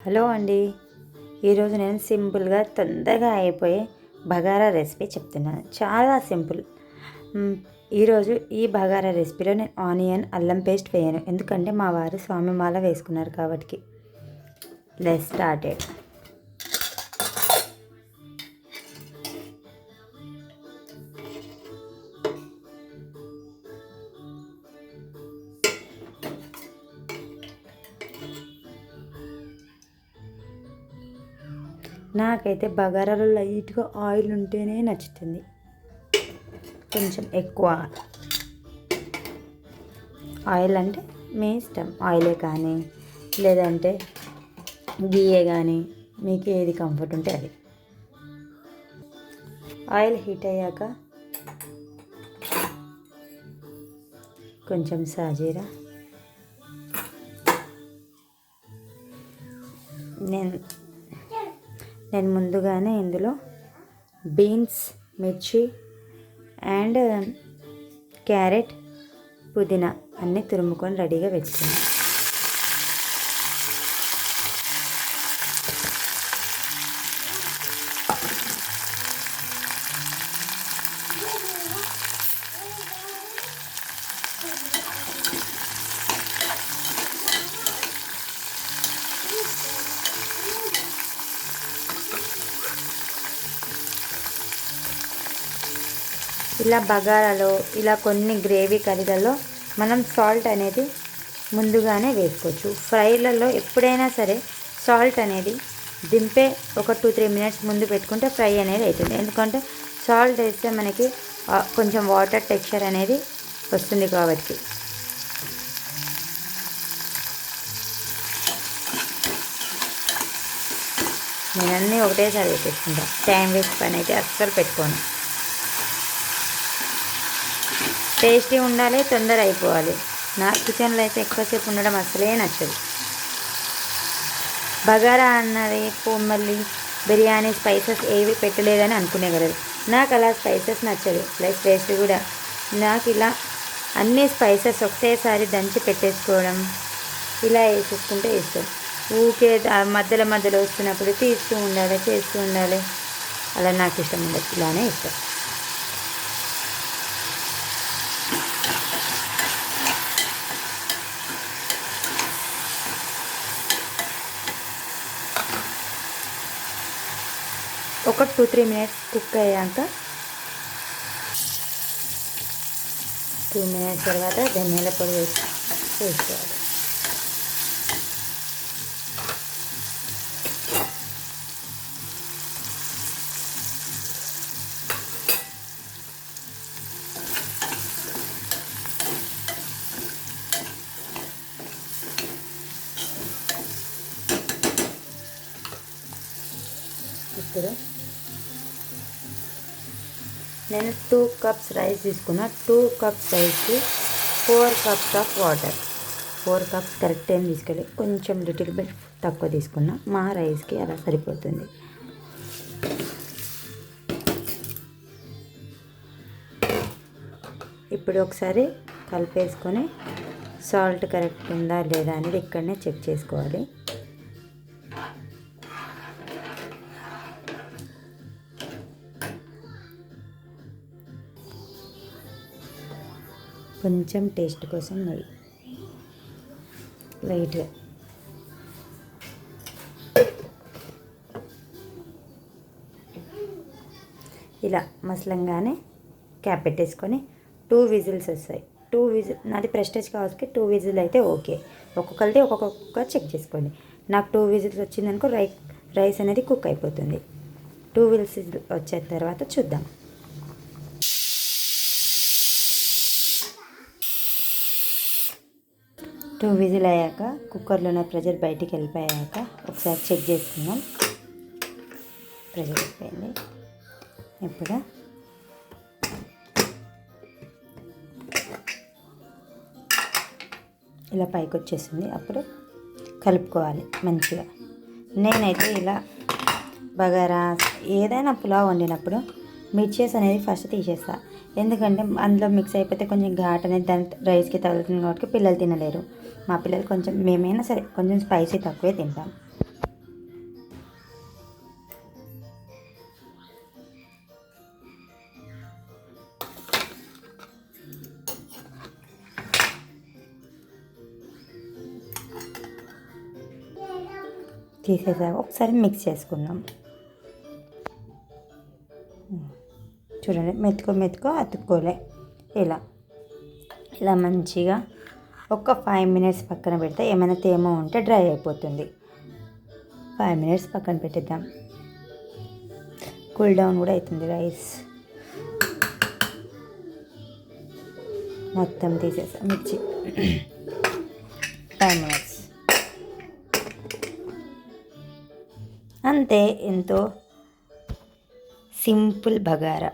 Hello అండి. ఈరోజు నేను సింపుల్గా తొందరగా అయిపోయే బగారా రెసిపీ చెప్తున్నాను. చాలా సింపుల్. ఈరోజు ఈ బగారా రెసిపీలో నేను ఆనియన్ అల్లం పేస్ట్ వేయను, ఎందుకంటే మా వారు స్వామిమాల వేసుకున్నారు కాబట్టి. Let's started. నాకైతే బగారాలో లైట్గా ఆయిల్ ఉంటేనే నచ్చుతుంది, కొంచెం ఎక్కువ ఆయిల్. అంటే మీ ఇష్టం, ఆయిలే కానీ లేదంటే గీయే కానీ మీకు ఏది కంఫర్ట్ ఉంటే అది. ఆయిల్ హీట్ అయ్యాక కొంచెం సాజీరా, నేను ముందుగానే ఇందులో బీన్స్, మిర్చి అండ్ క్యారెట్, పుదీనా అన్నీ తురుముకొని రెడీగా పెట్టుకున్నాను. ఇలా బగారాలో ఇలా కొన్ని గ్రేవీ కర్రీలలో మనం సాల్ట్ అనేది ముందుగానే వేసుకోవచ్చు. ఫ్రైలలో ఎప్పుడైనా సరే సాల్ట్ అనేది దింపే ఒక 2-3 మినిట్స్ ముందు పెట్టుకుంటే ఫ్రై అనేది అవుతుంది. ఎందుకంటే సాల్ట్ వేస్తే మనకి కొంచెం వాటర్ టెక్స్చర్ అనేది వస్తుంది కాబట్టి. నేను అన్నీ ఒకటేసారి వేసేసుకుంటాను, టైం వేస్ట్ పని అయితే అస్సలు పెట్టుకోను. టేస్టీ ఉండాలి, తొందర అయిపోవాలి. నా కిచెన్లో అయితే ఎక్కువసేపు ఉండడం అసలే నచ్చదు. బగారా అన్నది మళ్ళీ బిర్యానీ స్పైసెస్ ఏవి పెట్టలేదని అనుకునేగలరు. నాకు అలా స్పైసెస్ నచ్చదు, ప్లస్ టేస్ట్ కూడా. నాకు ఇలా అన్ని స్పైసెస్ ఒకటేసారి దంచి పెట్టేసుకోవడం, ఇలా వేసేసుకుంటే ఇష్టం. ఊకే మధ్యలో వస్తున్నప్పుడు తీస్తూ ఉండాలి, చేస్తూ ఉండాలి, అలా నాకు ఇష్టం ఉండదు. ఇలానే ఇష్టం. ఒక 2-3 మినిట్స్ కుక్ అయ్యాక 2 మినిట్స్ తర్వాత ధనియాల పొడి వేసుకోవాలి. ఇప్పుడు నేను 2 కప్స్ రైస్ తీసుకున్నా. 2 కప్స్ రైస్కి 4 cups of water. 4 cups correct ఏం తీసుకెళ్ళి కొంచెం లిటిల్ బిట్ తక్కువ తీసుకున్నా. మా రైస్కి అలా సరిపోతుంది. ఇప్పుడు ఒకసారి కలిపేసుకొని సాల్ట్ కరెక్ట్ ఉందా లేదా అనేది ఇక్కడనే చెక్ చేసుకోవాలి. కొంచెం టేస్ట్ కోసం నెయ్యి లైట్గా. ఇలా మసలంగానే క్యాప్ పెట్టేసుకొని 2 విజిల్స్ వస్తాయి. 2 విజిల్ నాది ప్రెస్టేజ్ కావాల్సి 2 విజిల్ అయితే ఓకే. ఒక్కొక్కరిది ఒక్కొక్క చెక్ చేసుకోండి. నాకు 2 విజిల్స్ వచ్చిందనుకో రైస్ అనేది కుక్ అయిపోతుంది. 2 విజిల్స్ వచ్చే తర్వాత చూద్దాం. 2 విజిల్ అయ్యాక కుక్కర్లో ఉన్న ప్రెషర్ బయటికి వెళ్ళిపోయాక ఒకసారి చెక్ చేసుకుందాం. ప్రెషర్ అయిపోయింది. ఇప్పుడు ఇలా పైకి వచ్చేసింది. అప్పుడు కలుపుకోవాలి మంచిగా. నేనైతే ఇలా బగారా ఏదైనా పులావ్ వండినప్పుడు మిర్చెస్ అనేది ఫస్ట్ తీసేస్తా. ఎందుకంటే అందులో మిక్స్ అయిపోతే కొంచెం ఘాట్ అనేది దాని రైస్కి తగులుతుంది కాబట్టి పిల్లలు తినలేరు. మా పిల్లలు కొంచెం మేమైనా సరే కొంచెం స్పైసీ తక్కువే తింటాం. తీసేసాక ఒకసారి మిక్స్ చేసుకుందాం. చూడండి మెతుకో అతుక్కోలే. ఇలా మంచిగా ఒక 5 మినిట్స్ పక్కన పెడితే ఏమైనా తేమ ఉంటే డ్రై అయిపోతుంది. 5 మినిట్స్ పక్కన పెట్టేద్దాం. కూల్ డౌన్ కూడా అవుతుంది రైస్. మొత్తం తీసేసాం మిర్చి. 5 మినిట్స్ అంతే. ఎంతో సింపుల్ బగారా.